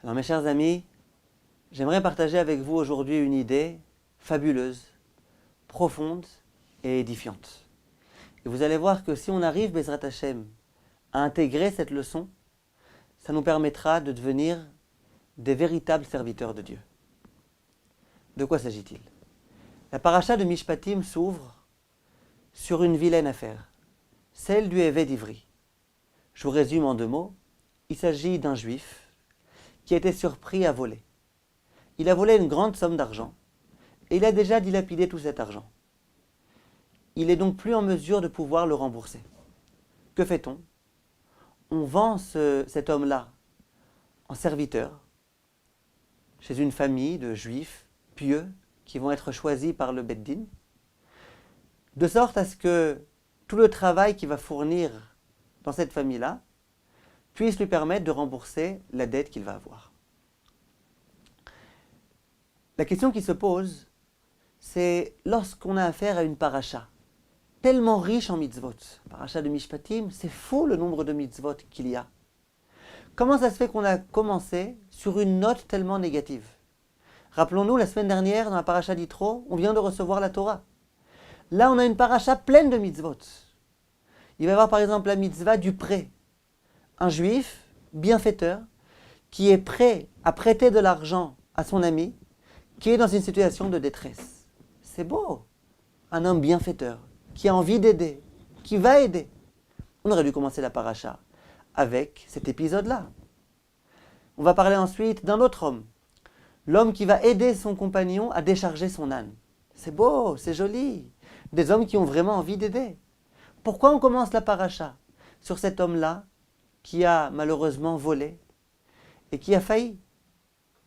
Alors mes chers amis, j'aimerais partager avec vous aujourd'hui une idée fabuleuse, profonde et édifiante. Et vous allez voir que si on arrive, Bezrat Hashem, à intégrer cette leçon, ça nous permettra de devenir des véritables serviteurs de Dieu. De quoi s'agit-il? La paracha de Mishpatim s'ouvre sur une vilaine affaire, celle du Éved Ivri. Je vous résume en 2 mots. Il s'agit d'un juif qui a été surpris à voler. Il a volé une grande somme d'argent et il a déjà dilapidé tout cet argent. Il n'est donc plus en mesure de pouvoir le rembourser. Que fait-on? On vend cet homme-là en serviteur chez une famille de juifs pieux qui vont être choisis par le Beth Din, de sorte à ce que tout le travail qu'il va fournir dans cette famille-là puisse lui permettre de rembourser la dette qu'il va avoir. La question qui se pose, c'est lorsqu'on a affaire à une paracha tellement riche en mitzvot, paracha de Mishpatim, c'est fou le nombre de mitzvot qu'il y a. Comment ça se fait qu'on a commencé sur une note tellement négative? Rappelons-nous, la semaine dernière, dans la paracha d'Yitro, on vient de recevoir la Torah. Là, on a une paracha pleine de mitzvot. Il va y avoir par exemple la mitzvah du prêt. Un juif, bienfaiteur, qui est prêt à prêter de l'argent à son ami, qui est dans une situation de détresse. C'est beau. Un homme bienfaiteur, qui a envie d'aider, qui va aider. On aurait dû commencer la paracha avec cet épisode-là. On va parler ensuite d'un autre homme. L'homme qui va aider son compagnon à décharger son âne. C'est beau, c'est joli. Des hommes qui ont vraiment envie d'aider. Pourquoi on commence la paracha sur cet homme-là qui a malheureusement volé et qui a failli?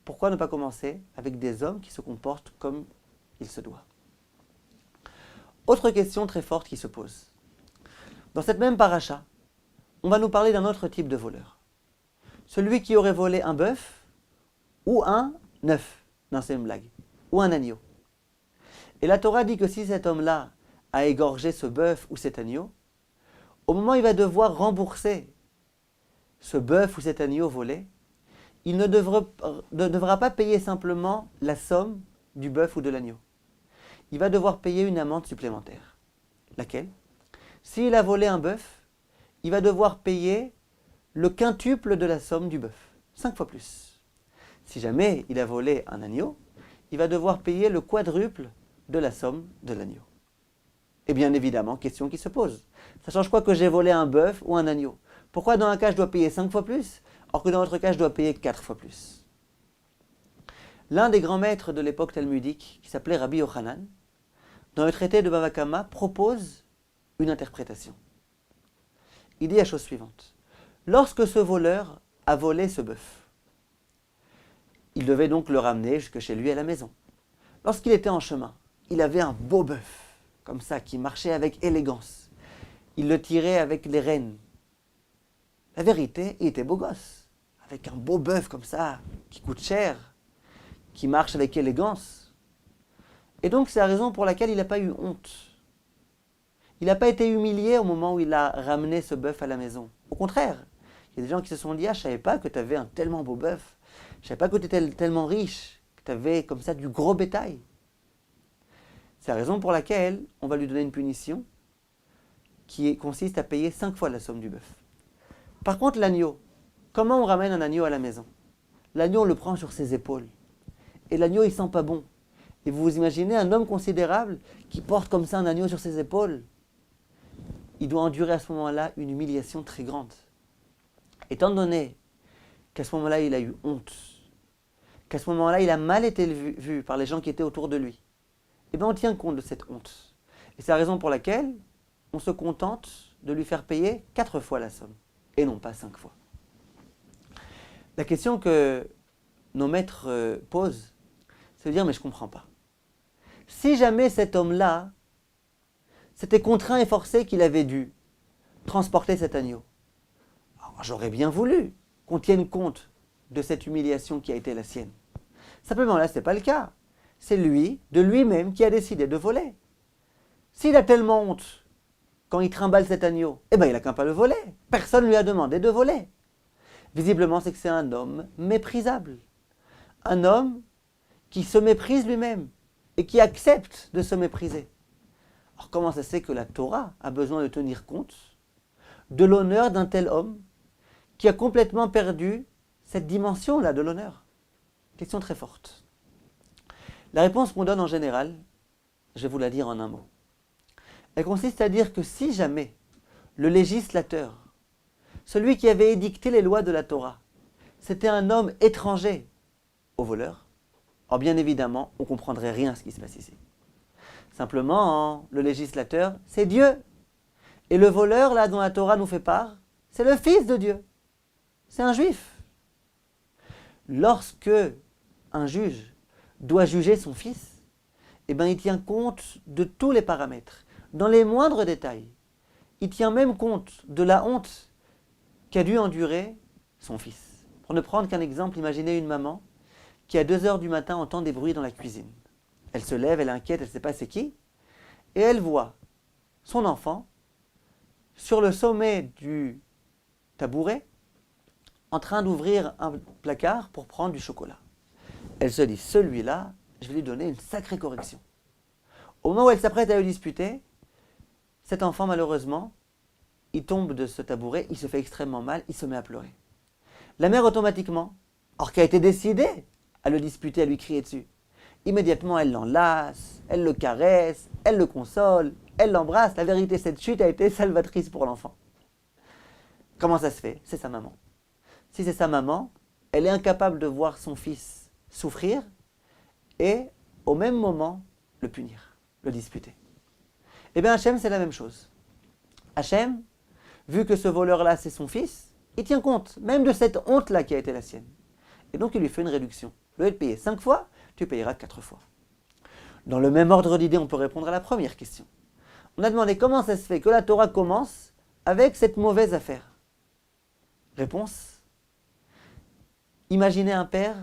Pourquoi ne pas commencer avec des hommes qui se comportent comme il se doit? Autre question très forte qui se pose. Dans cette même paracha, on va nous parler d'un autre type de voleur. Celui qui aurait volé un bœuf ou un œuf, dans cette blague, ou un agneau. Et la Torah dit que si cet homme-là a égorgé ce bœuf ou cet agneau, au moment où il va devoir rembourser ce bœuf ou cet agneau volé, il ne devra pas payer simplement la somme du bœuf ou de l'agneau. Il va devoir payer une amende supplémentaire. Laquelle? S'il a volé un bœuf, il va devoir payer le quintuple de la somme du bœuf, 5 fois plus. Si jamais il a volé un agneau, il va devoir payer le quadruple de la somme de l'agneau. Et bien évidemment, question qui se pose. Ça change quoi que j'ai volé un bœuf ou un agneau? Pourquoi dans un cas je dois payer 5 fois plus, alors que dans l'autre cas je dois payer 4 fois plus? L'un des grands maîtres de l'époque talmudique, qui s'appelait Rabbi Yochanan, dans le traité de Bava Kama, propose une interprétation. Il dit la chose suivante. Lorsque ce voleur a volé ce bœuf, il devait donc le ramener jusque chez lui à la maison. Lorsqu'il était en chemin, il avait un beau bœuf, comme ça, qui marchait avec élégance. Il le tirait avec les rênes. La vérité, il était beau gosse, avec un beau bœuf comme ça, qui coûte cher, qui marche avec élégance. Et donc c'est la raison pour laquelle il n'a pas eu honte. Il n'a pas été humilié au moment où il a ramené ce bœuf à la maison. Au contraire, il y a des gens qui se sont dit « Ah, je ne savais pas que tu avais un tellement beau bœuf. Je ne savais pas que tu étais tellement riche, que tu avais comme ça du gros bétail. » C'est la raison pour laquelle on va lui donner une punition qui consiste à payer 5 fois la somme du bœuf. Par contre, l'agneau, comment on ramène un agneau à la maison? L'agneau, on le prend sur ses épaules. Et l'agneau, il sent pas bon. Et vous vous imaginez un homme considérable qui porte comme ça un agneau sur ses épaules? Il doit endurer à ce moment-là une humiliation très grande. Étant donné qu'à ce moment-là, il a eu honte, qu'à ce moment-là, il a mal été vu par les gens qui étaient autour de lui, eh bien on tient compte de cette honte. Et c'est la raison pour laquelle on se contente de lui faire payer 4 fois la somme, et non pas 5 fois. La question que nos maîtres posent, c'est de dire, mais je ne comprends pas. Si jamais cet homme-là s'était contraint et forcé qu'il avait dû transporter cet agneau, alors j'aurais bien voulu qu'on tienne compte de cette humiliation qui a été la sienne. Simplement là, ce n'est pas le cas. C'est lui, de lui-même, qui a décidé de voler. S'il a tellement honte quand il trimballe cet agneau, eh bien il n'a qu'à pas le voler. Personne ne lui a demandé de voler. Visiblement, c'est que c'est un homme méprisable. Un homme qui se méprise lui-même et qui accepte de se mépriser. Alors comment ça se fait que la Torah a besoin de tenir compte de l'honneur d'un tel homme qui a complètement perdu cette dimension-là de l'honneur? Question très forte. La réponse qu'on donne en général, je vais vous la dire en un mot. Elle consiste à dire que si jamais le législateur, celui qui avait édicté les lois de la Torah, c'était un homme étranger au voleur, alors bien évidemment, on ne comprendrait rien à ce qui se passe ici. Simplement, le législateur, c'est Dieu. Et le voleur, là, dont la Torah nous fait part, c'est le fils de Dieu. C'est un juif. Lorsque un juge doit juger son fils, eh bien, il tient compte de tous les paramètres, dans les moindres détails. Il tient même compte de la honte qu'a dû endurer son fils. Pour ne prendre qu'un exemple, imaginez une maman qui à 2 heures du matin entend des bruits dans la cuisine. Elle se lève, elle est inquiète, elle ne sait pas c'est qui, et elle voit son enfant sur le sommet du tabouret en train d'ouvrir un placard pour prendre du chocolat. Elle se dit, celui-là, je vais lui donner une sacrée correction. Au moment où elle s'apprête à le disputer, cet enfant, malheureusement, il tombe de ce tabouret, il se fait extrêmement mal, il se met à pleurer. La mère, automatiquement, alors qu'elle a été décidée à le disputer, à lui crier dessus, immédiatement, elle l'enlace, elle le caresse, elle le console, elle l'embrasse. La vérité, cette chute a été salvatrice pour l'enfant. Comment ça se fait? C'est sa maman. Si c'est sa maman, elle est incapable de voir son fils souffrir et, au même moment, le punir, le disputer. Eh bien, Hachem, c'est la même chose. Hachem, vu que ce voleur-là, c'est son fils, il tient compte même de cette honte-là qui a été la sienne. Et donc, il lui fait une réduction. Au lieu de payer 5 fois, tu payeras 4 fois. Dans le même ordre d'idée, on peut répondre à la première question. On a demandé comment ça se fait que la Torah commence avec cette mauvaise affaire. Réponse. Imaginez un père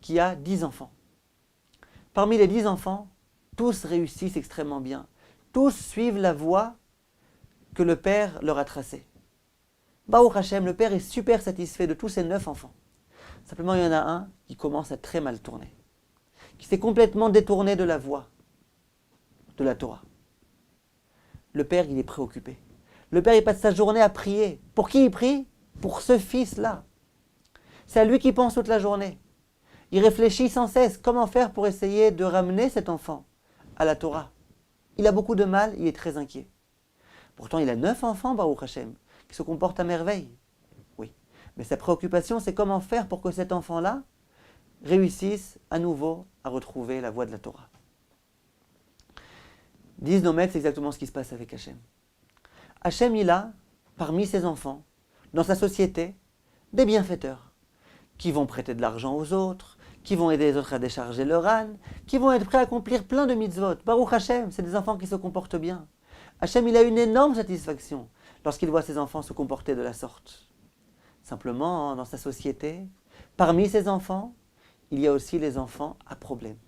qui a 10 enfants. Parmi les 10 enfants, tous réussissent extrêmement bien. Tous suivent la voie que le père leur a tracée. Baruch Hashem, le père est super satisfait de tous ses 9 enfants. Simplement, il y en a un qui commence à très mal tourner, qui s'est complètement détourné de la voie de la Torah. Le père, il est préoccupé. Le père, il passe sa journée à prier. Pour qui il prie? Pour ce fils-là. C'est à lui qu'il pense toute la journée. Il réfléchit sans cesse comment faire pour essayer de ramener cet enfant à la Torah. Il a beaucoup de mal, il est très inquiet. Pourtant, il a 9 enfants, Baruch Hashem, qui se comportent à merveille. Oui. Mais sa préoccupation, c'est comment faire pour que cet enfant-là réussisse à nouveau à retrouver la voie de la Torah. Disent nos maîtres, c'est exactement ce qui se passe avec Hachem. Hachem, il a, parmi ses enfants, dans sa société, des bienfaiteurs, qui vont prêter de l'argent aux autres, qui vont aider les autres à décharger leur âne, qui vont être prêts à accomplir plein de mitzvot. Baruch Hachem, c'est des enfants qui se comportent bien. Hachem, il a une énorme satisfaction lorsqu'il voit ses enfants se comporter de la sorte. Simplement, dans sa société, parmi ses enfants, il y a aussi les enfants à problème.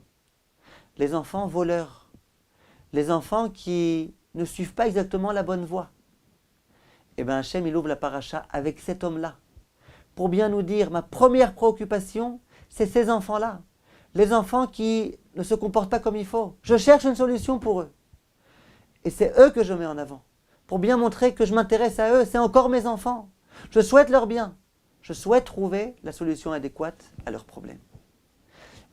Les enfants voleurs. Les enfants qui ne suivent pas exactement la bonne voie. Eh bien, Hachem, il ouvre la paracha avec cet homme-là. Pour bien nous dire, ma première préoccupation, c'est ces enfants-là. Les enfants qui ne se comportent pas comme il faut. Je cherche une solution pour eux. Et c'est eux que je mets en avant. Pour bien montrer que je m'intéresse à eux, c'est encore mes enfants. Je souhaite leur bien. Je souhaite trouver la solution adéquate à leurs problèmes.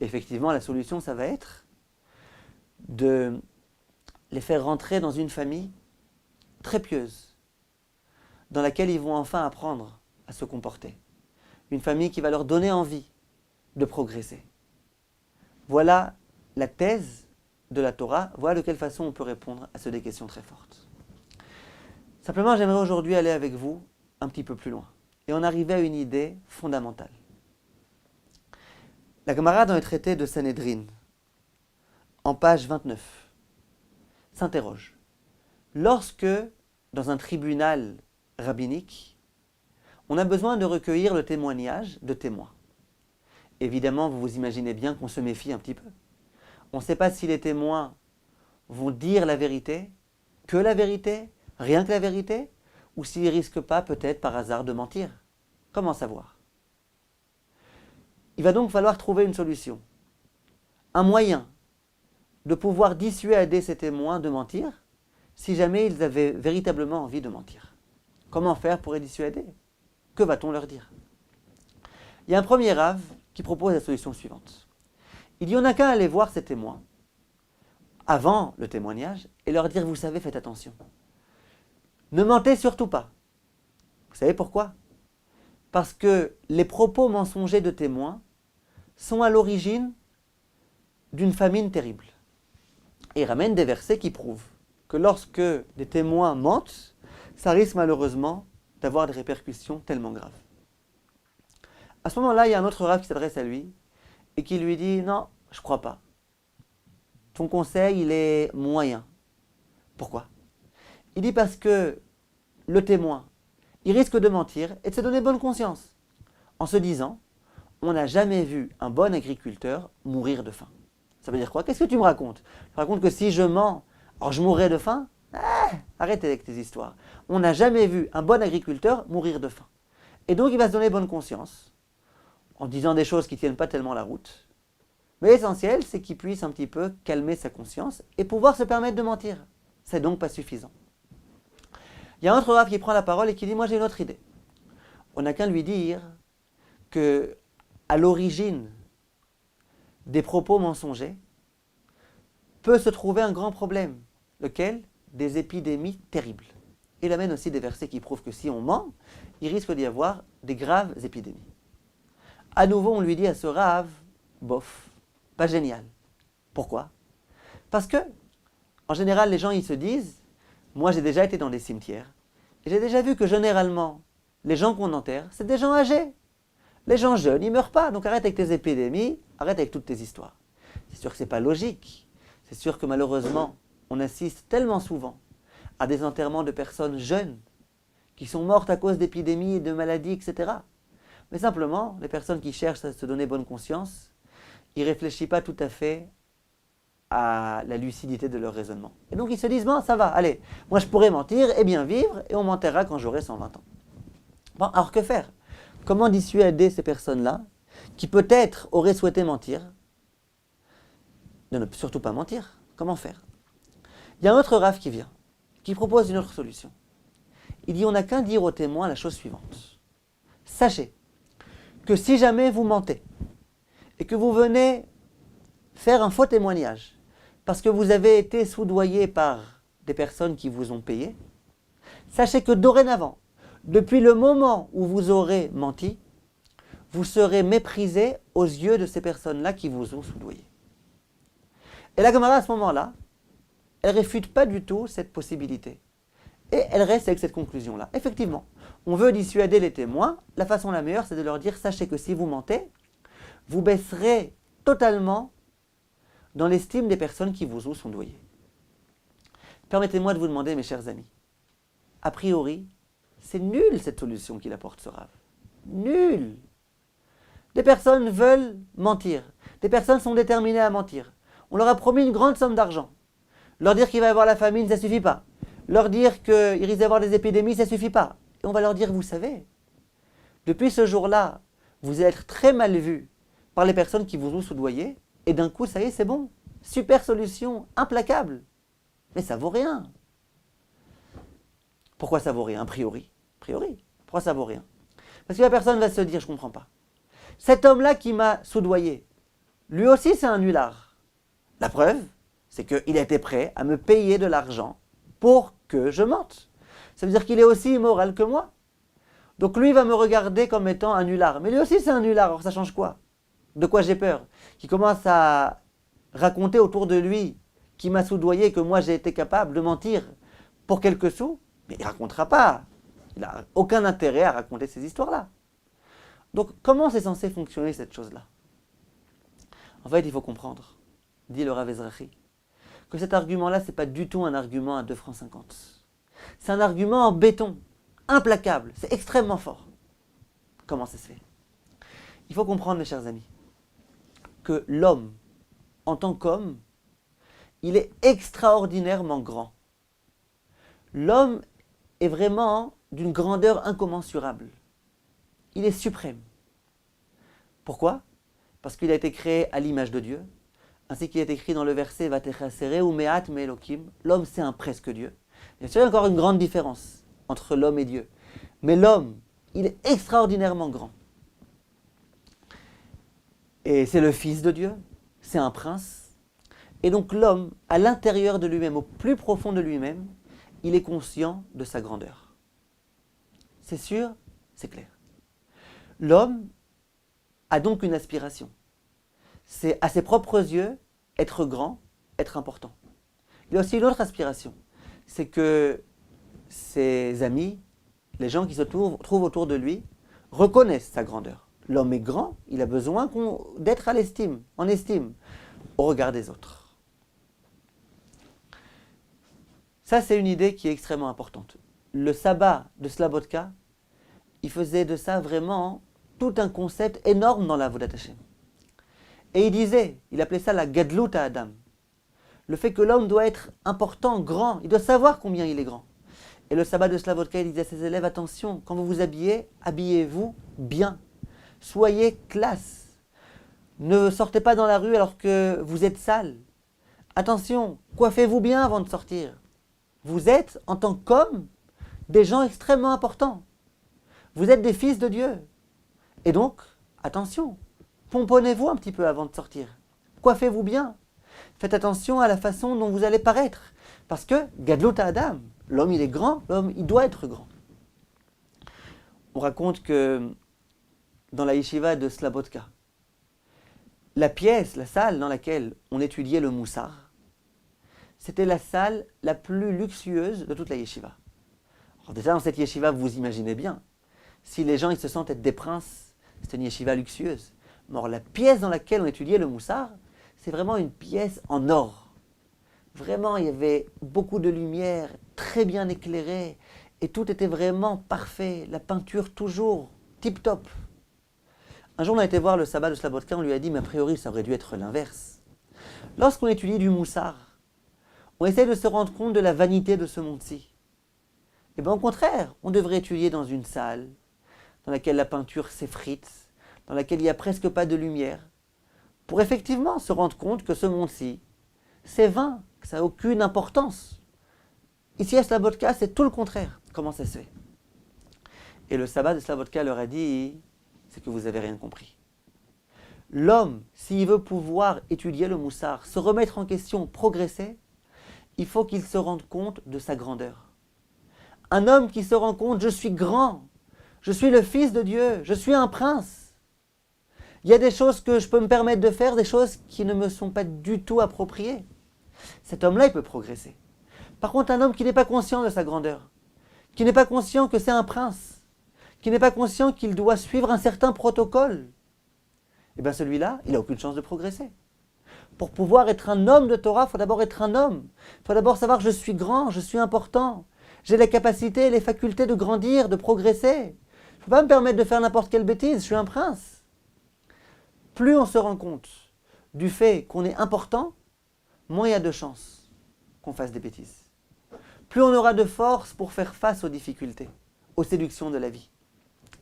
Effectivement, la solution, ça va être de les faire rentrer dans une famille très pieuse, dans laquelle ils vont enfin apprendre à se comporter. Une famille qui va leur donner envie de progresser. Voilà la thèse de la Torah, voilà de quelle façon on peut répondre à ces questions très fortes. Simplement, j'aimerais aujourd'hui aller avec vous un petit peu plus loin et en arriver à une idée fondamentale. La Gemara dans le traité de Sanhédrin, en page 29, s'interroge. Lorsque, dans un tribunal rabbinique, on a besoin de recueillir le témoignage de témoins. Évidemment, vous vous imaginez bien qu'on se méfie un petit peu. On ne sait pas si les témoins vont dire la vérité, que la vérité, rien que la vérité, ou s'ils ne risquent pas peut-être par hasard de mentir. Comment savoir? va donc falloir trouver une solution, un moyen de pouvoir dissuader ces témoins de mentir si jamais ils avaient véritablement envie de mentir. Comment faire pour les dissuader? Que va-t-on leur dire? Il y a un premier Rav qui propose la solution suivante. Il dit, on n'a qu'à aller voir ces témoins avant le témoignage et leur dire, vous savez, faites attention. Ne mentez surtout pas. Vous savez pourquoi? Parce que les propos mensongers de témoins sont à l'origine d'une famine terrible. Et il ramène des versets qui prouvent que lorsque des témoins mentent, ça risque malheureusement d'avoir des répercussions tellement graves. À ce moment-là, il y a un autre Rav qui s'adresse à lui et qui lui dit, non, je ne crois pas. Ton conseil, il est moyen. Pourquoi? Il dit parce que le témoin, il risque de mentir et de se donner bonne conscience en se disant, on n'a jamais vu un bon agriculteur mourir de faim. Ça veut dire quoi? Qu'est-ce que tu me racontes? Tu me racontes que si je mens, alors je mourrai de faim? Arrête avec tes histoires. On n'a jamais vu un bon agriculteur mourir de faim. Et donc il va se donner bonne conscience en disant des choses qui ne tiennent pas tellement la route. Mais l'essentiel, c'est qu'il puisse un petit peu calmer sa conscience et pouvoir se permettre de mentir. C'est donc pas suffisant. Il y a un autre Rav qui prend la parole et qui dit, moi j'ai une autre idée. On n'a qu'à lui dire que à l'origine des propos mensongers peut se trouver un grand problème. Lequel? Des épidémies terribles. Il amène aussi des versets qui prouvent que si on ment, il risque d'y avoir des graves épidémies. À nouveau, on lui dit à ce Rav, bof, pas génial. Pourquoi? Parce que, en général, les gens ils se disent, moi j'ai déjà été dans des cimetières, et j'ai déjà vu que généralement, les gens qu'on enterre, c'est des gens âgés. Les gens jeunes, ils ne meurent pas, donc arrête avec tes épidémies, arrête avec toutes tes histoires. C'est sûr que ce n'est pas logique. C'est sûr que malheureusement, on assiste tellement souvent à des enterrements de personnes jeunes qui sont mortes à cause d'épidémies, de maladies, etc. Mais simplement, les personnes qui cherchent à se donner bonne conscience, ils ne réfléchissent pas tout à fait à la lucidité de leur raisonnement. Et donc ils se disent, bon, ça va, allez, moi je pourrais mentir et bien vivre, et on m'enterrera quand j'aurai 120 ans. Bon, alors que faire? Comment dissuader ces personnes-là, qui peut-être auraient souhaité mentir, de ne surtout pas mentir? Comment faire? Il y a un autre Rav qui vient, qui propose une autre solution. Il dit, on n'a qu'à dire aux témoins la chose suivante. Sachez que si jamais vous mentez, et que vous venez faire un faux témoignage, parce que vous avez été soudoyé par des personnes qui vous ont payé, sachez que dorénavant, depuis le moment où vous aurez menti, vous serez méprisé aux yeux de ces personnes-là qui vous ont soudoyé. Et la Gemara, à ce moment-là, elle ne réfute pas du tout cette possibilité. Et elle reste avec cette conclusion-là. Effectivement, on veut dissuader les témoins. La façon la meilleure, c'est de leur dire, sachez que si vous mentez, vous baisserez totalement dans l'estime des personnes qui vous ont soudoyé. Permettez-moi de vous demander, mes chers amis, a priori, c'est nul cette solution qu'il apporte ce Rav. Nul. Des personnes veulent mentir. Des personnes sont déterminées à mentir. On leur a promis une grande somme d'argent. Leur dire qu'il va y avoir la famine, ça ne suffit pas. Leur dire qu'il risque d'y avoir des épidémies, ça ne suffit pas. Et on va leur dire, vous savez, depuis ce jour-là, vous allez être très mal vus par les personnes qui vous ont soudoyé, et d'un coup, ça y est, c'est bon. Super solution, implacable. Mais ça vaut rien. Pourquoi ça vaut rien, a priori? Pourquoi ça vaut rien? Parce que la personne va se dire, je ne comprends pas. Cet homme-là qui m'a soudoyé, lui aussi c'est un nulard. La preuve, c'est qu'il était prêt à me payer de l'argent pour que je mente. Ça veut dire qu'il est aussi immoral que moi. Donc lui va me regarder comme étant un nulard. Mais lui aussi c'est un nulard, alors ça change quoi? De quoi j'ai peur? Qui commence à raconter autour de lui qui m'a soudoyé, que moi j'ai été capable de mentir pour quelques sous, mais il ne racontera pas. Il n'a aucun intérêt à raconter ces histoires-là. Donc comment c'est censé fonctionner cette chose-là? En fait, il faut comprendre, dit le Rav Ezrachi, que cet argument-là, ce n'est pas du tout un argument à 2,50 francs. C'est un argument en béton, implacable, c'est extrêmement fort. Comment ça se fait? Il faut comprendre, mes chers amis, que l'homme, en tant qu'homme, il est extraordinairement grand. L'homme est vraiment d'une grandeur incommensurable. Il est suprême. Pourquoi? parce qu'il a été créé à l'image de Dieu, ainsi qu'il est écrit dans le verset Vatechasere ou Me'at Me'elokim, l'homme c'est un presque Dieu. Bien sûr, il y a encore une grande différence entre l'homme et Dieu, mais l'homme, il est extraordinairement grand. Et c'est le Fils de Dieu, c'est un prince. Et donc l'homme, à l'intérieur de lui-même, au plus profond de lui-même, il est conscient de sa grandeur. C'est sûr, c'est clair. L'homme a donc une aspiration. C'est à ses propres yeux être grand, être important. Il a aussi une autre aspiration, c'est que ses amis, les gens qui se trouvent autour de lui, reconnaissent sa grandeur. L'homme est grand, il a besoin d'être en estime, au regard des autres. Ça, c'est une idée qui est extrêmement importante. Le sabbat de Slabodka, il faisait de ça vraiment tout un concept énorme dans la Avodat Hashem. Et il appelait ça la Gadlut à Adam. Le fait que l'homme doit être important, grand, il doit savoir combien il est grand. Et le sabbat de Slabodka, il disait à ses élèves, attention, quand vous vous habillez, habillez-vous bien. Soyez classe. Ne sortez pas dans la rue alors que vous êtes sale. Attention, coiffez-vous bien avant de sortir. Vous êtes, en tant qu'homme, des gens extrêmement importants. Vous êtes des fils de Dieu. Et donc, attention, pomponnez-vous un petit peu avant de sortir. Coiffez-vous bien. Faites attention à la façon dont vous allez paraître. Parce que, Gadlut Adam, l'homme il est grand, l'homme il doit être grand. On raconte que dans la yeshiva de Slabodka, la pièce, la salle dans laquelle on étudiait le moussar, c'était la salle la plus luxueuse de toute la yeshiva. Alors déjà dans cette yeshiva, vous imaginez bien, si les gens ils se sentent être des princes, c'est une yeshiva luxueuse. Mais alors la pièce dans laquelle on étudiait le moussar, c'est vraiment une pièce en or. Vraiment, il y avait beaucoup de lumière, très bien éclairée, et tout était vraiment parfait. La peinture toujours tip-top. Un jour, on a été voir le sabbat de Slabodka, on lui a dit, mais a priori, ça aurait dû être l'inverse. Lorsqu'on étudie du moussar, on essaie de se rendre compte de la vanité de ce monde-ci. Et bien au contraire, on devrait étudier dans une salle dans laquelle la peinture s'effrite, dans laquelle il n'y a presque pas de lumière, pour effectivement se rendre compte que ce monde-ci, c'est vain, que ça n'a aucune importance. Ici à Slabodka, c'est tout le contraire. Comment ça se fait? Et le sabbat de Slabodka leur a dit, c'est que vous n'avez rien compris. L'homme, s'il veut pouvoir étudier le moussar, se remettre en question, progresser, il faut qu'il se rende compte de sa grandeur. Un homme qui se rend compte, je suis grand, je suis le fils de Dieu, je suis un prince. Il y a des choses que je peux me permettre de faire, des choses qui ne me sont pas du tout appropriées. Cet homme-là, il peut progresser. Par contre, un homme qui n'est pas conscient de sa grandeur, qui n'est pas conscient que c'est un prince, qui n'est pas conscient qu'il doit suivre un certain protocole, eh bien celui-là, il n'a aucune chance de progresser. Pour pouvoir être un homme de Torah, il faut d'abord être un homme. Il faut d'abord savoir que je suis grand, je suis important. J'ai les capacités et les facultés de grandir, de progresser. Je ne peux pas me permettre de faire n'importe quelle bêtise, je suis un prince. Plus on se rend compte du fait qu'on est important, moins il y a de chances qu'on fasse des bêtises. Plus on aura de force pour faire face aux difficultés, aux séductions de la vie.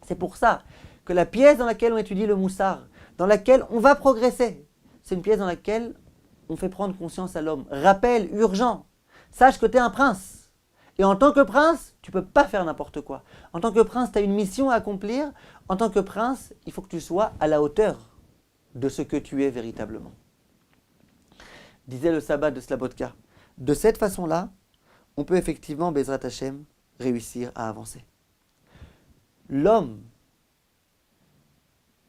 C'est pour ça que la pièce dans laquelle on étudie le moussar, dans laquelle on va progresser, c'est une pièce dans laquelle on fait prendre conscience à l'homme. Rappel urgent, sache que tu es un prince. Et en tant que prince, tu ne peux pas faire n'importe quoi. En tant que prince, tu as une mission à accomplir. En tant que prince, il faut que tu sois à la hauteur de ce que tu es véritablement. Disait le sabbat de Slabodka. De cette façon-là, on peut effectivement, Bezrat Hashem, réussir à avancer. L'homme,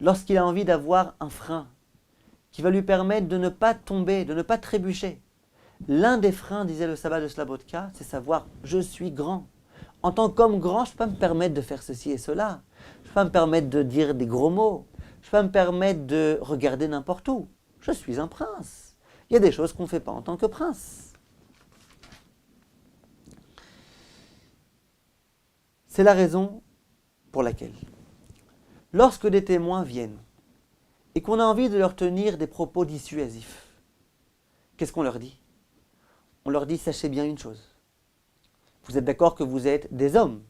lorsqu'il a envie d'avoir un frein qui va lui permettre de ne pas tomber, de ne pas trébucher, l'un des freins, disait le sabbat de Slabodka, c'est savoir « je suis grand ». En tant qu'homme grand, je ne peux pas me permettre de faire ceci et cela. Je ne peux pas me permettre de dire des gros mots. Je ne peux pas me permettre de regarder n'importe où. Je suis un prince. Il y a des choses qu'on ne fait pas en tant que prince. C'est la raison pour laquelle, lorsque des témoins viennent et qu'on a envie de leur tenir des propos dissuasifs, qu'est-ce qu'on leur dit? On leur dit, sachez bien une chose. Vous êtes d'accord que vous êtes des hommes.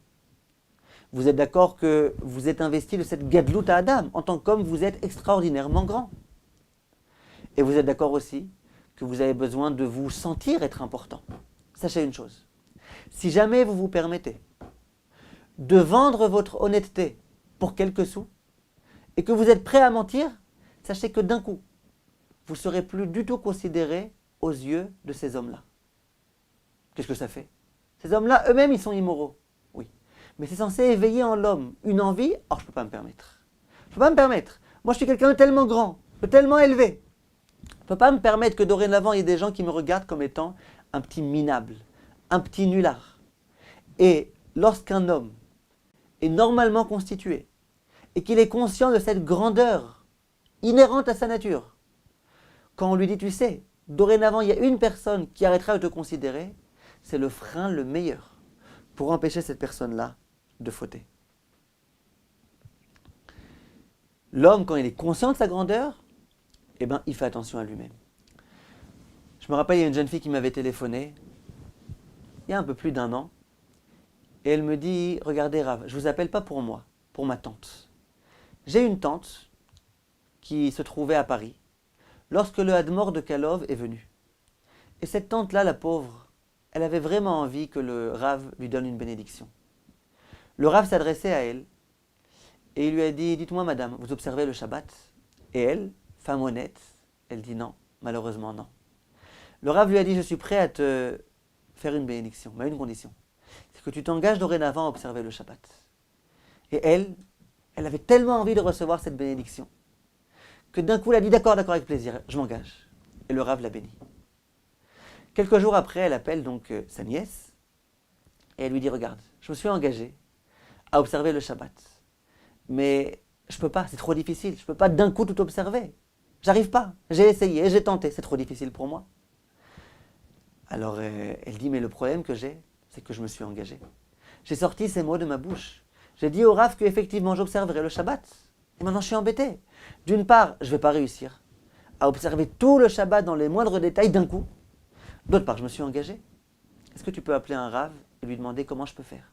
Vous êtes d'accord que vous êtes investis de cette gadlut à Adam. En tant qu'homme, vous êtes extraordinairement grand. Et vous êtes d'accord aussi que vous avez besoin de vous sentir être important. Sachez une chose, si jamais vous vous permettez de vendre votre honnêteté pour quelques sous et que vous êtes prêt à mentir, sachez que d'un coup, vous ne serez plus du tout considéré aux yeux de ces hommes-là. Qu'est-ce que ça fait? Ces hommes-là, eux-mêmes, ils sont immoraux. Oui. Mais c'est censé éveiller en l'homme une envie. Or, je ne peux pas me permettre. Je ne peux pas me permettre. Moi, je suis quelqu'un de tellement grand, de tellement élevé. Je ne peux pas me permettre que dorénavant, il y ait des gens qui me regardent comme étant un petit minable, un petit nulard. Et lorsqu'un homme est normalement constitué et qu'il est conscient de cette grandeur inhérente à sa nature, quand on lui dit, tu sais, dorénavant, il y a une personne qui arrêtera de te considérer, c'est le frein le meilleur pour empêcher cette personne-là de fauter. L'homme, quand il est conscient de sa grandeur, eh ben, il fait attention à lui-même. Je me rappelle, il y a une jeune fille qui m'avait téléphoné, il y a un peu plus d'1 an, et elle me dit, regardez Rav, je ne vous appelle pas pour moi, pour ma tante. J'ai une tante qui se trouvait à Paris, lorsque le Hadmor de Kalov est venu. Et cette tante-là, la pauvre, elle avait vraiment envie que le Rav lui donne une bénédiction. Le Rav s'adressait à elle, et il lui a dit, dites-moi madame, vous observez le Shabbat? Et elle, femme honnête, elle dit non, malheureusement non. Le Rav lui a dit, je suis prêt à te faire une bénédiction, mais à une condition. C'est que tu t'engages dorénavant à observer le Shabbat. Et elle avait tellement envie de recevoir cette bénédiction, que d'un coup elle a dit, d'accord, avec plaisir, je m'engage. Et le Rav l'a béni. Quelques jours après, elle appelle donc sa nièce, et elle lui dit, regarde, je me suis engagée à observer le Shabbat. Mais je ne peux pas, c'est trop difficile, je ne peux pas d'un coup tout observer. J'arrive pas, j'ai essayé, j'ai tenté, c'est trop difficile pour moi. Alors elle dit, mais le problème que j'ai, c'est que je me suis engagée. J'ai sorti ces mots de ma bouche. J'ai dit au Rav qu'effectivement j'observerai le Shabbat. Et maintenant je suis embêté. D'une part, je ne vais pas réussir à observer tout le Shabbat dans les moindres détails d'un coup. D'autre part, je me suis engagé. Est-ce que tu peux appeler un Rav et lui demander comment je peux faire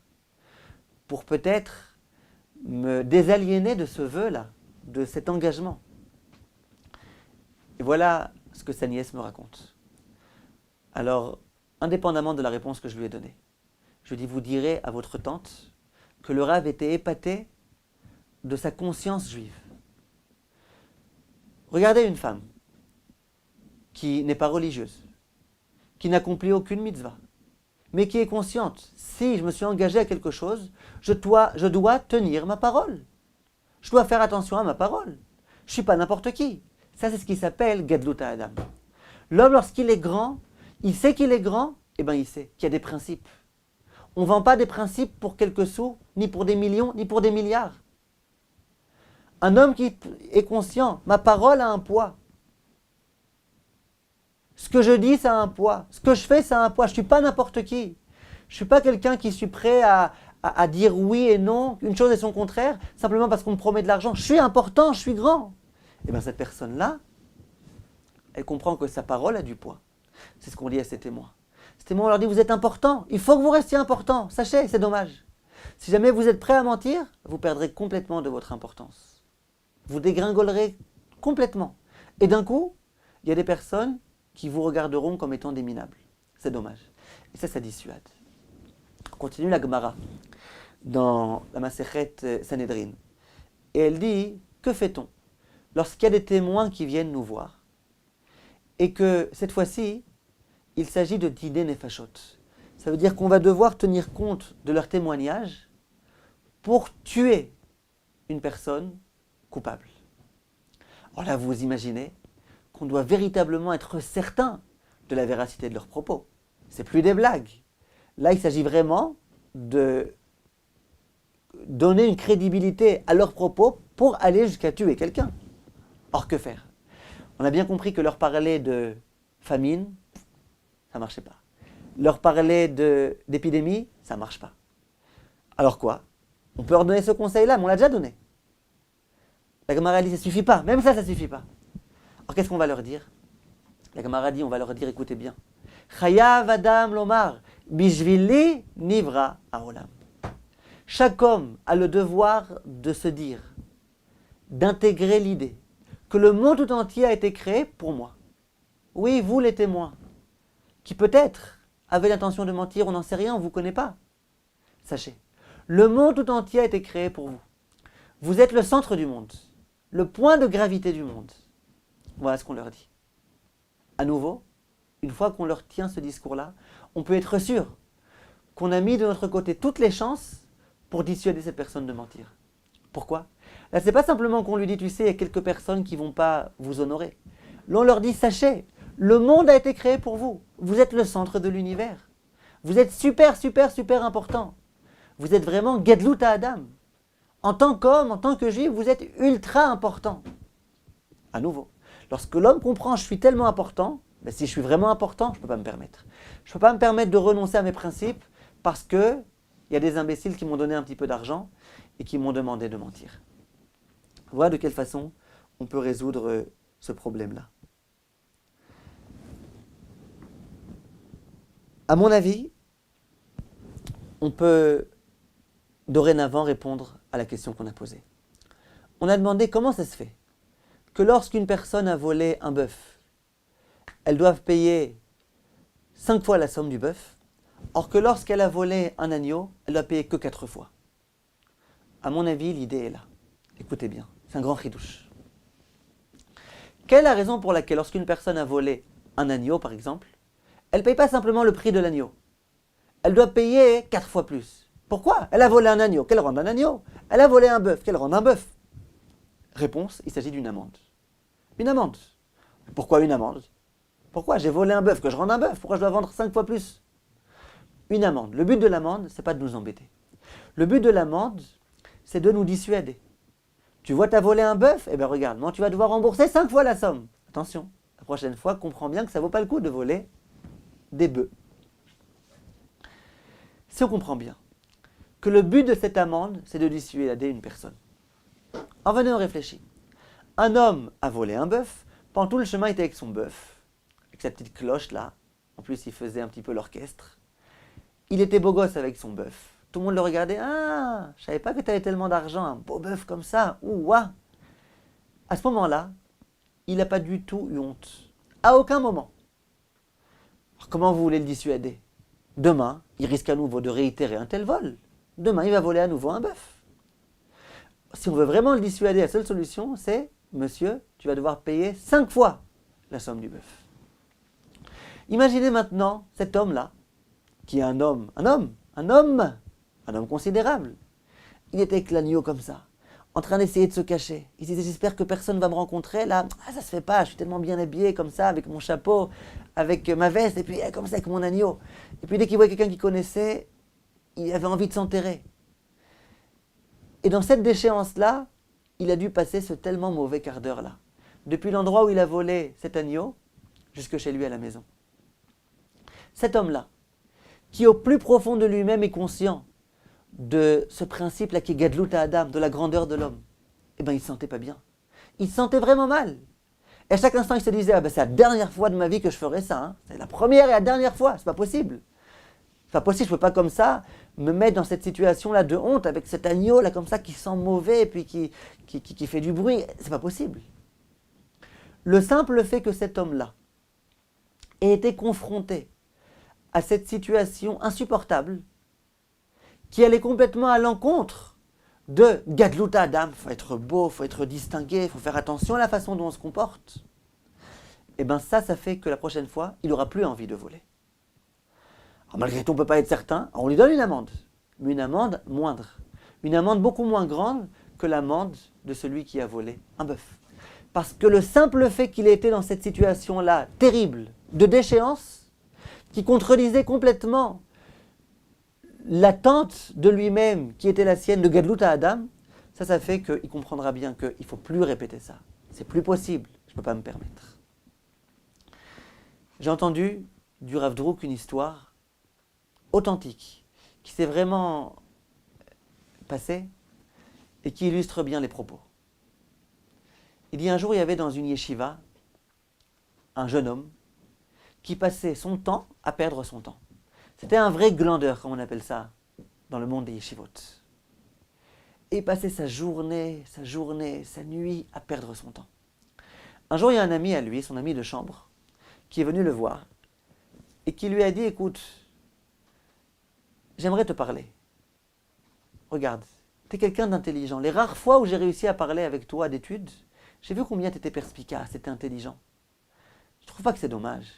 pour peut-être me désaliéner de ce vœu-là, de cet engagement? Et voilà ce que sa nièce me raconte. Alors, indépendamment de la réponse que je lui ai donnée, je lui dis, vous direz à votre tante que le Rav était épaté de sa conscience juive. Regardez une femme qui n'est pas religieuse, qui n'accomplit aucune mitzvah, mais qui est consciente, si je me suis engagé à quelque chose, je dois tenir ma parole. Je dois faire attention à ma parole. Je ne suis pas n'importe qui. Ça, c'est ce qui s'appelle Gadlut Adam. L'homme, lorsqu'il est grand, il sait qu'il est grand, et bien il sait qu'il y a des principes. On ne vend pas des principes pour quelques sous, ni pour des millions, ni pour des milliards. Un homme qui est conscient, ma parole a un poids. Ce que je dis, ça a un poids. Ce que je fais, ça a un poids. Je ne suis pas n'importe qui. Je ne suis pas quelqu'un qui suis prêt à dire oui et non, une chose et son contraire, simplement parce qu'on me promet de l'argent. Je suis important, je suis grand. Et bien cette personne-là, elle comprend que sa parole a du poids. C'est ce qu'on dit à ces témoins. Ces témoins, on leur dit, vous êtes important, il faut que vous restiez important. Sachez, c'est dommage. Si jamais vous êtes prêt à mentir, vous perdrez complètement de votre importance. Vous dégringolerez complètement. Et d'un coup, il y a des personnes qui vous regarderont comme étant des minables. C'est dommage. Et ça dissuade. On continue la Gemara dans la Masechet Sanhedrin. Et elle dit, que fait-on lorsqu'il y a des témoins qui viennent nous voir et que cette fois-ci, il s'agit de dîner nefashot. Ça veut dire qu'on va devoir tenir compte de leur témoignage pour tuer une personne coupable. Alors là, vous imaginez qu'on doit véritablement être certain de la véracité de leurs propos. C'est plus des blagues. Là, il s'agit vraiment de donner une crédibilité à leurs propos pour aller jusqu'à tuer quelqu'un. Or, que faire? On a bien compris que leur parler de famine, ça ne marchait pas. Leur parler d'épidémie, ça ne marche pas. Alors quoi? On peut leur donner ce conseil-là, mais on l'a déjà donné. La Gemara dit, ça ne suffit pas. Même ça ne suffit pas. Alors qu'est-ce qu'on va leur dire? La Gemara dit, on va leur dire, écoutez bien. Chayav Adam Lomar, Bishvili Nivra Haolam. Chaque homme a le devoir de se dire, d'intégrer l'idée que le monde tout entier a été créé pour moi. Oui, vous les témoins, qui peut-être avaient l'intention de mentir, on n'en sait rien, on ne vous connaît pas. Sachez, le monde tout entier a été créé pour vous. Vous êtes le centre du monde, le point de gravité du monde. Voilà ce qu'on leur dit. À nouveau, une fois qu'on leur tient ce discours-là, on peut être sûr qu'on a mis de notre côté toutes les chances pour dissuader cette personne de mentir. Pourquoi? Là, ce n'est pas simplement qu'on lui dit, tu sais, il y a quelques personnes qui ne vont pas vous honorer. Là, on leur dit, sachez, le monde a été créé pour vous. Vous êtes le centre de l'univers. Vous êtes super, super, super important. Vous êtes vraiment Gedlut Adam. En tant qu'homme, en tant que juif, vous êtes ultra important. À nouveau, lorsque l'homme comprend, je suis tellement important, ben, si je suis vraiment important, je ne peux pas me permettre. Je ne peux pas me permettre de renoncer à mes principes parce qu'il y a des imbéciles qui m'ont donné un petit peu d'argent et qui m'ont demandé de mentir. Voilà de quelle façon on peut résoudre ce problème-là. À mon avis, on peut dorénavant répondre à la question qu'on a posée. On a demandé comment ça se fait que lorsqu'une personne a volé un bœuf, elle doit payer 5 fois la somme du bœuf, or que lorsqu'elle a volé un agneau, elle doit payer que 4 fois. À mon avis, l'idée est là. Écoutez bien, c'est un grand chidouche. Quelle est la raison pour laquelle lorsqu'une personne a volé un agneau, par exemple, elle ne paye pas simplement le prix de l'agneau. Elle doit payer 4 fois plus. Pourquoi? Elle a volé un agneau, qu'elle rende un agneau. Elle a volé un bœuf, qu'elle rende un bœuf. Réponse, il s'agit d'une amende. Une amende. Pourquoi une amende? Pourquoi j'ai volé un bœuf, que je rende un bœuf? Pourquoi je dois vendre 5 fois plus? Une amende. Le but de l'amende, ce n'est pas de nous embêter. Le but de l'amende, c'est de nous dissuader. Tu vois, tu as volé un bœuf? Eh bien regarde, non, tu vas devoir rembourser 5 fois la somme. Attention, la prochaine fois, comprends bien que ça ne vaut pas le coup de voler des bœufs. Si on comprend bien que le but de cette amende, c'est de dissuader une personne. En venant, on réfléchit. Un homme a volé un bœuf, pendant tout le chemin, il était avec son bœuf, avec sa petite cloche là. En plus, il faisait un petit peu l'orchestre. Il était beau gosse avec son bœuf. Tout le monde le regardait. Ah, je savais pas que tu avais tellement d'argent, un beau bœuf comme ça. Ouah. À ce moment-là, il n'a pas du tout eu honte. À aucun moment. Alors, comment vous voulez le dissuader? Demain, il risque à nouveau de réitérer un tel vol. Demain, il va voler à nouveau un bœuf. Si on veut vraiment le dissuader, la seule solution, c'est, monsieur, tu vas devoir payer 5 fois la somme du bœuf. Imaginez maintenant cet homme-là, qui est un homme considérable. Il était avec l'agneau comme ça, en train d'essayer de se cacher. Il disait, j'espère que personne ne va me rencontrer. Là, ça se fait pas, je suis tellement bien habillé comme ça, avec mon chapeau, avec ma veste, et puis comme ça avec mon agneau. Et puis dès qu'il voyait quelqu'un qu'il connaissait, il avait envie de s'enterrer. Et dans cette déchéance-là, il a dû passer ce tellement mauvais quart d'heure-là. Depuis l'endroit où il a volé cet agneau, jusque chez lui à la maison. Cet homme-là, qui au plus profond de lui-même est conscient de ce principe-là qui est Gedlut Adam, de la grandeur de l'homme, eh bien il ne se sentait pas bien. Il se sentait vraiment mal. Et à chaque instant, il se disait, c'est la dernière fois de ma vie que je ferai ça. Hein. C'est la première et la dernière fois, c'est pas possible. C'est pas possible, je ne peux pas comme ça me mettre dans cette situation-là de honte avec cet agneau-là comme ça qui sent mauvais et puis qui fait du bruit. C'est pas possible. Le simple fait que cet homme-là ait été confronté à cette situation insupportable qui allait complètement à l'encontre de Gedlut Adam. Il faut être beau, il faut être distingué, il faut faire attention à la façon dont on se comporte. Et bien ça fait que la prochaine fois, il n'aura plus envie de voler. Alors malgré tout, on ne peut pas être certain. Alors on lui donne une amende, mais une amende moindre. Une amende beaucoup moins grande que l'amende de celui qui a volé un bœuf. Parce que le simple fait qu'il ait été dans cette situation-là terrible, de déchéance, qui contredisait complètement l'attente de lui-même qui était la sienne de Gedlut Adam, ça fait qu'il comprendra bien qu'il ne faut plus répéter ça. C'est plus possible, je ne peux pas me permettre. J'ai entendu du Rav Druk une histoire authentique, qui s'est vraiment passée et qui illustre bien les propos. Il dit un jour, il y avait dans une yeshiva un jeune homme qui passait son temps à perdre son temps. C'était un vrai glandeur, comme on appelle ça, dans le monde des yeshivot. Et il passait sa journée, sa nuit à perdre son temps. Un jour, il y a un ami à lui, son ami de chambre, qui est venu le voir et qui lui a dit, écoute, j'aimerais te parler. Regarde, tu es quelqu'un d'intelligent. Les rares fois où j'ai réussi à parler avec toi d'études, j'ai vu combien tu étais perspicace, tu étais intelligent. Je trouve pas que c'est dommage.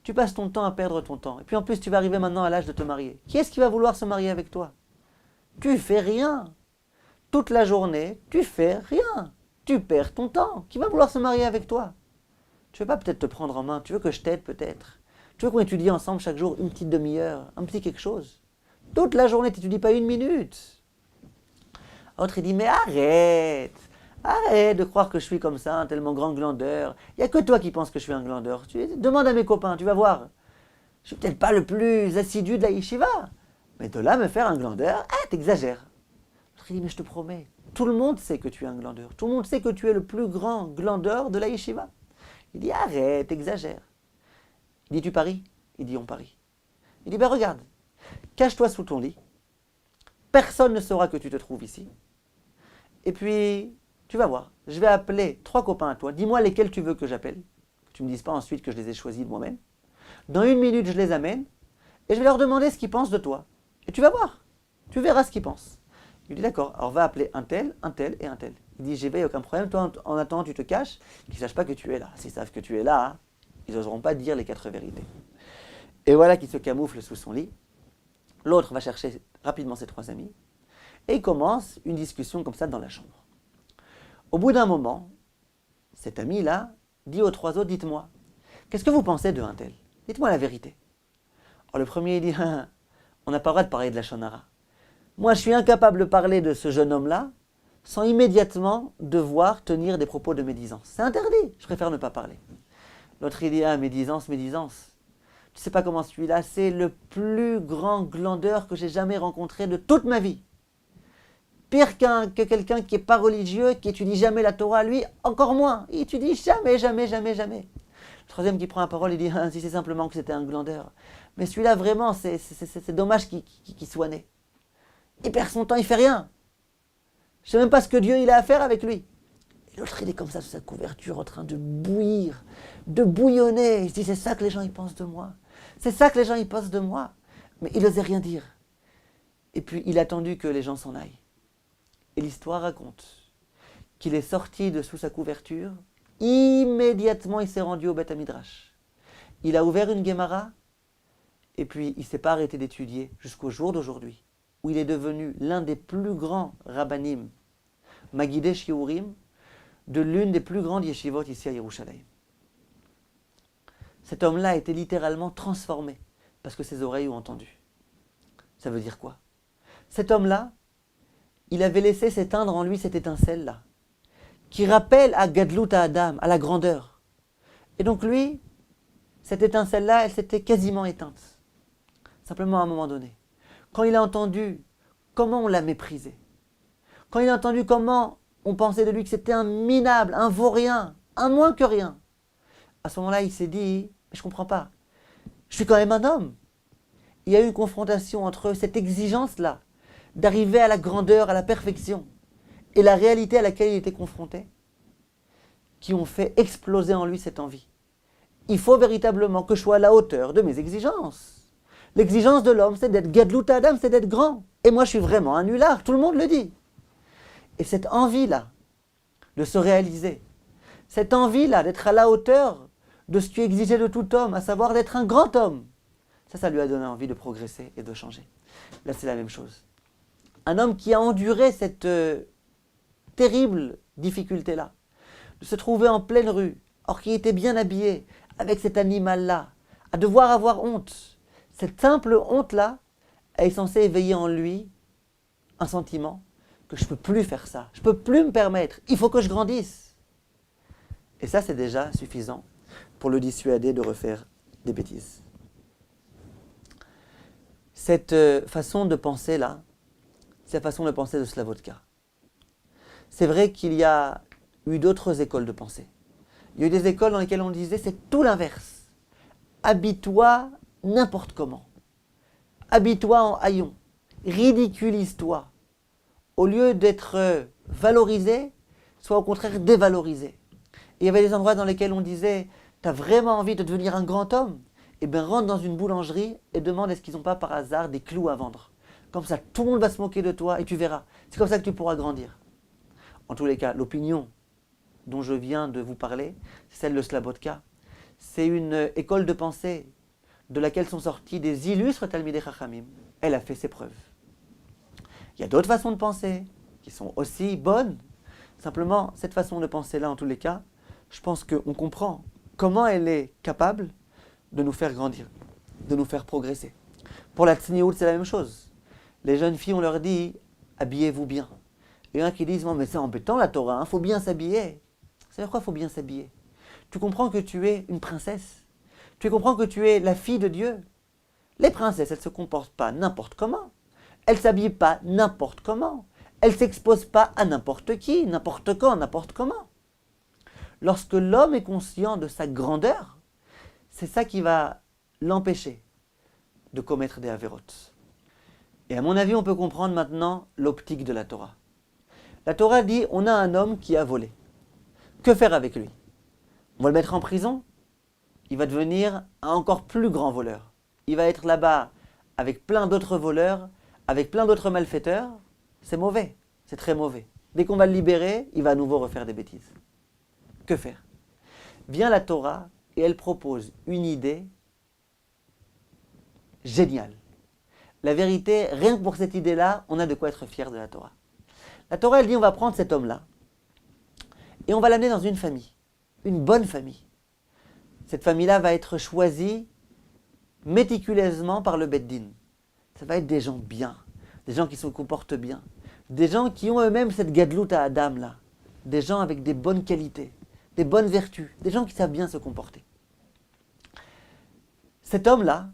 Tu passes ton temps à perdre ton temps. Et puis en plus, tu vas arriver maintenant à l'âge de te marier. Qui est-ce qui va vouloir se marier avec toi? Tu fais rien. Toute la journée, tu fais rien. Tu perds ton temps. Qui va vouloir se marier avec toi? Tu veux pas peut-être te prendre en main? Tu veux que je t'aide peut-être? Tu veux qu'on étudie ensemble chaque jour une petite demi-heure, un petit quelque chose? Toute la journée, tu n'étudies pas une minute. L'autre, il dit, mais arrête. Arrête de croire que je suis comme ça, un tellement grand glandeur. Il n'y a que toi qui penses que je suis un glandeur. Demande à mes copains, tu vas voir. Je suis peut-être pas le plus assidu de la yeshiva. Mais de là me faire un glandeur, t'exagères. L'autre, il dit, mais je te promets, tout le monde sait que tu es un glandeur. Tout le monde sait que tu es le plus grand glandeur de la yeshiva. Il dit, arrête, exagère. Il dit, tu paries? Il dit, on parie. Il dit, ben regarde, cache-toi sous ton lit. Personne ne saura que tu te trouves ici. Et puis, tu vas voir, je vais appeler 3 copains à toi. Dis-moi lesquels tu veux que j'appelle. Que tu ne me dises pas ensuite que je les ai choisis de moi-même. Dans 1 minute, je les amène. Et je vais leur demander ce qu'ils pensent de toi. Et tu vas voir. Tu verras ce qu'ils pensent. Il dit, d'accord, alors va appeler un tel et un tel. Il dit, j'y vais, aucun problème. Toi, en attendant, tu te caches. Qu'ils ne sachent pas que tu es là. S'ils savent que tu es là, ils n'oseront pas dire les 4 vérités. Et voilà qu'il se camoufle sous son lit. L'autre va chercher rapidement ses 3 amis. Et il commence une discussion comme ça dans la chambre. Au bout d'un moment, cet ami-là dit aux 3 autres, dites-moi, qu'est-ce que vous pensez de un tel? Dites-moi la vérité. Alors le premier, il dit, on n'a pas le droit de parler de la Shonara. Moi, je suis incapable de parler de ce jeune homme-là sans immédiatement devoir tenir des propos de médisance. C'est interdit, je préfère ne pas parler. L'autre, il dit, médisance. Tu sais pas comment celui-là, c'est le plus grand glandeur que j'ai jamais rencontré de toute ma vie. Pire que quelqu'un qui n'est pas religieux, qui étudie jamais la Torah, lui, encore moins. Il étudie jamais. Le troisième qui prend la parole, il dit, si c'est simplement que c'était un glandeur. Mais celui-là, vraiment, c'est dommage qu'il soit né. Il perd son temps, il fait rien. Je sais même pas ce que Dieu il a à faire avec lui. Et l'autre, il est comme ça sous sa couverture, en train de bouillir, de bouillonner. Il se dit, c'est ça que les gens ils pensent de moi. C'est ça que les gens ils pensent de moi. Mais il n'osait rien dire. Et puis, il a attendu que les gens s'en aillent. Et l'histoire raconte qu'il est sorti de sous sa couverture. Immédiatement, il s'est rendu au Beth Midrash. Il a ouvert une Gemara. Et puis, il ne s'est pas arrêté d'étudier jusqu'au jour d'aujourd'hui, où il est devenu l'un des plus grands rabbanim, Magidei Shiurim, de l'une des plus grandes yeshivot ici à Yerushalayim. Cet homme-là a été littéralement transformé parce que ses oreilles ont entendu. Ça veut dire quoi? Cet homme-là, il avait laissé s'éteindre en lui cette étincelle-là, qui rappelle à Gadlut Adam, à la grandeur. Et donc lui, cette étincelle-là, elle s'était quasiment éteinte. Simplement à un moment donné. Quand il a entendu comment on l'a méprisé, quand il a entendu comment on pensait de lui que c'était un minable, un vaurien, un moins que rien, à ce moment-là, il s'est dit, mais je ne comprends pas, je suis quand même un homme. Il y a eu une confrontation entre cette exigence-là, d'arriver à la grandeur, à la perfection, et la réalité à laquelle il était confronté, qui ont fait exploser en lui cette envie. Il faut véritablement que je sois à la hauteur de mes exigences. L'exigence de l'homme, c'est d'être Gadlut Adam, c'est d'être grand. Et moi, je suis vraiment un nulard, tout le monde le dit. Et cette envie-là, de se réaliser, cette envie-là d'être à la hauteur de ce qui est exigé de tout homme, à savoir d'être un grand homme, ça lui a donné envie de progresser et de changer. Là, c'est la même chose. Un homme qui a enduré cette terrible difficulté-là, de se trouver en pleine rue, or qui était bien habillé, avec cet animal-là, à devoir avoir honte. Cette simple honte-là est censée éveiller en lui un sentiment que je ne peux plus faire ça, je ne peux plus me permettre, il faut que je grandisse. Et ça, c'est déjà suffisant pour le dissuader de refaire des bêtises. Cette façon de penser-là, c'est la façon de penser de Slavotka. C'est vrai qu'il y a eu d'autres écoles de pensée. Il y a eu des écoles dans lesquelles on disait c'est tout l'inverse. Habille-toi n'importe comment. Habille-toi en haillon. Ridiculise-toi. Au lieu d'être valorisé, sois au contraire dévalorisé. Et il y avait des endroits dans lesquels on disait, tu as vraiment envie de devenir un grand homme? Eh bien, rentre dans une boulangerie et demande est-ce qu'ils n'ont pas par hasard des clous à vendre. Comme ça, tout le monde va se moquer de toi et tu verras. C'est comme ça que tu pourras grandir. En tous les cas, l'opinion dont je viens de vous parler, c'est celle de Slabotka. C'est une école de pensée de laquelle sont sortis des illustres Talmidei Chachamim. Elle a fait ses preuves. Il y a d'autres façons de penser qui sont aussi bonnes. Simplement, cette façon de penser-là, en tous les cas, je pense qu'on comprend comment elle est capable de nous faire grandir, de nous faire progresser. Pour la Tzniout, c'est la même chose. Les jeunes filles, on leur dit, habillez-vous bien. Et il y en a qui disent, non mais c'est embêtant la Torah, il faut bien s'habiller. C'est-à-dire quoi, il faut bien s'habiller? Tu comprends que tu es une princesse. Tu comprends que tu es la fille de Dieu. Les princesses, elles ne se comportent pas n'importe comment. Elles ne s'habillent pas n'importe comment. Elles ne s'exposent pas à n'importe qui, n'importe quand, n'importe comment. Lorsque l'homme est conscient de sa grandeur, c'est ça qui va l'empêcher de commettre des avérotes. Et à mon avis, on peut comprendre maintenant l'optique de la Torah. La Torah dit, on a un homme qui a volé. Que faire avec lui? On va le mettre en prison? Il va devenir un encore plus grand voleur. Il va être là-bas avec plein d'autres voleurs, avec plein d'autres malfaiteurs. C'est mauvais, c'est très mauvais. Dès qu'on va le libérer, il va à nouveau refaire des bêtises. Que faire? Vient la Torah et elle propose une idée géniale. La vérité, rien que pour cette idée-là, on a de quoi être fier de la Torah. La Torah, elle dit, on va prendre cet homme-là et on va l'amener dans une famille, une bonne famille. Cette famille-là va être choisie méticuleusement par le Beit Din. Ça va être des gens bien, des gens qui se comportent bien, des gens qui ont eux-mêmes cette gadlout à Adam-là, des gens avec des bonnes qualités, des bonnes vertus, des gens qui savent bien se comporter. Cet homme-là,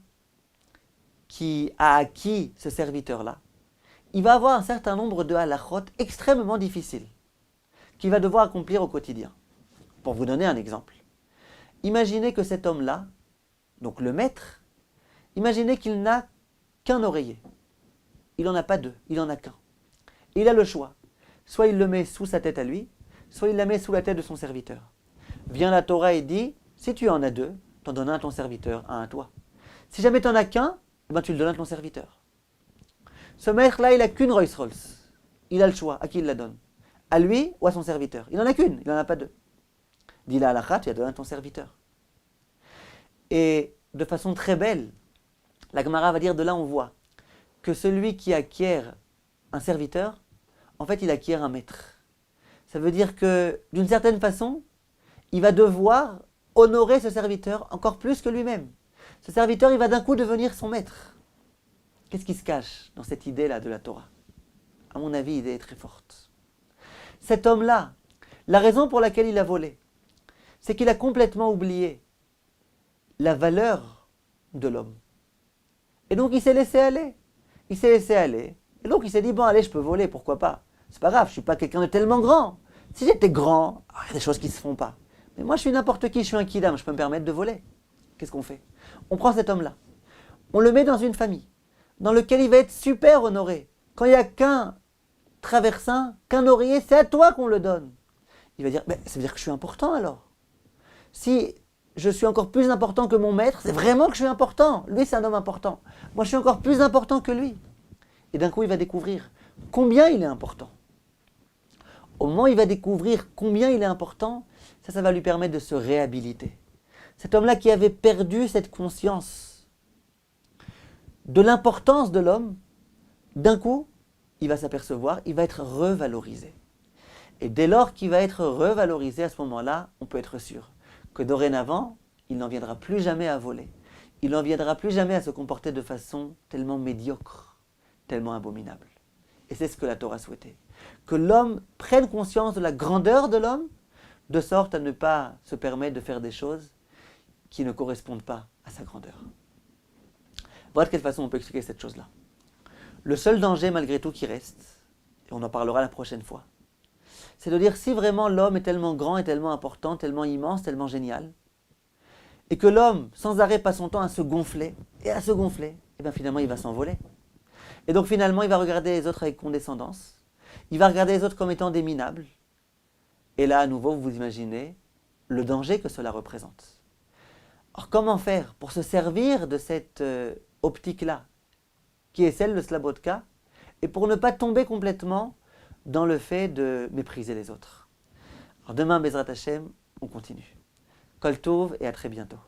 qui a acquis ce serviteur-là, il va avoir un certain nombre de halachot extrêmement difficiles qu'il va devoir accomplir au quotidien. Pour vous donner un exemple, imaginez que cet homme-là, donc le maître, imaginez qu'il n'a qu'un oreiller. Il n'en a pas deux, il n'en a qu'un. Et il a le choix. Soit il le met sous sa tête à lui, soit il la met sous la tête de son serviteur. Vient la Torah et dit, si tu en as deux, t'en donnes un à ton serviteur, un à toi. Si jamais t'en as qu'un, eh ben tu le donnes à ton serviteur. Ce maître-là, il n'a qu'une Rolls-Royce. Il a le choix. À qui il la donne? À lui ou à son serviteur? Il n'en a qu'une, il n'en a pas deux. Dis la halakha, tu la donnes à ton serviteur. Et de façon très belle, la Gemara va dire, de là on voit que celui qui acquiert un serviteur, en fait il acquiert un maître. Ça veut dire que d'une certaine façon, il va devoir honorer ce serviteur encore plus que lui-même. Ce serviteur, il va d'un coup devenir son maître. Qu'est-ce qui se cache dans cette idée-là de la Torah? À mon avis, l'idée est très forte. Cet homme-là, la raison pour laquelle il a volé, c'est qu'il a complètement oublié la valeur de l'homme. Et donc il s'est laissé aller. Il s'est laissé aller. Et donc il s'est dit, bon allez, je peux voler, pourquoi pas? C'est pas grave, je suis pas quelqu'un de tellement grand. Si j'étais grand, il y a des choses qui ne se font pas. Mais moi je suis n'importe qui, je suis un kidam, je peux me permettre de voler. Qu'est-ce qu'on fait? On prend cet homme-là, on le met dans une famille, dans laquelle il va être super honoré. Quand il n'y a qu'un traversin, qu'un oreiller, c'est à toi qu'on le donne. Il va dire, mais ça veut dire que je suis important alors. Si je suis encore plus important que mon maître, c'est vraiment que je suis important. Lui, c'est un homme important. Moi, je suis encore plus important que lui. Et d'un coup, il va découvrir combien il est important. Au moment où il va découvrir combien il est important, ça va lui permettre de se réhabiliter. Cet homme-là qui avait perdu cette conscience de l'importance de l'homme, d'un coup, il va s'apercevoir, il va être revalorisé. Et dès lors qu'il va être revalorisé à ce moment-là, on peut être sûr que dorénavant, il n'en viendra plus jamais à voler. Il n'en viendra plus jamais à se comporter de façon tellement médiocre, tellement abominable. Et c'est ce que la Torah souhaitait. Que l'homme prenne conscience de la grandeur de l'homme, de sorte à ne pas se permettre de faire des choses qui ne correspondent pas à sa grandeur. Voilà de quelle façon on peut expliquer cette chose-là. Le seul danger malgré tout qui reste, et on en parlera la prochaine fois, c'est de dire si vraiment l'homme est tellement grand et tellement important, tellement immense, tellement génial, et que l'homme sans arrêt passe son temps à se gonfler, et bien finalement il va s'envoler. Et donc finalement il va regarder les autres avec condescendance, il va regarder les autres comme étant des minables, et là à nouveau vous vous imaginez le danger que cela représente. Alors comment faire pour se servir de cette optique-là, qui est celle de Slabodka, et pour ne pas tomber complètement dans le fait de mépriser les autres. Alors demain, Bezrat Hashem, on continue. Kol Tov et à très bientôt.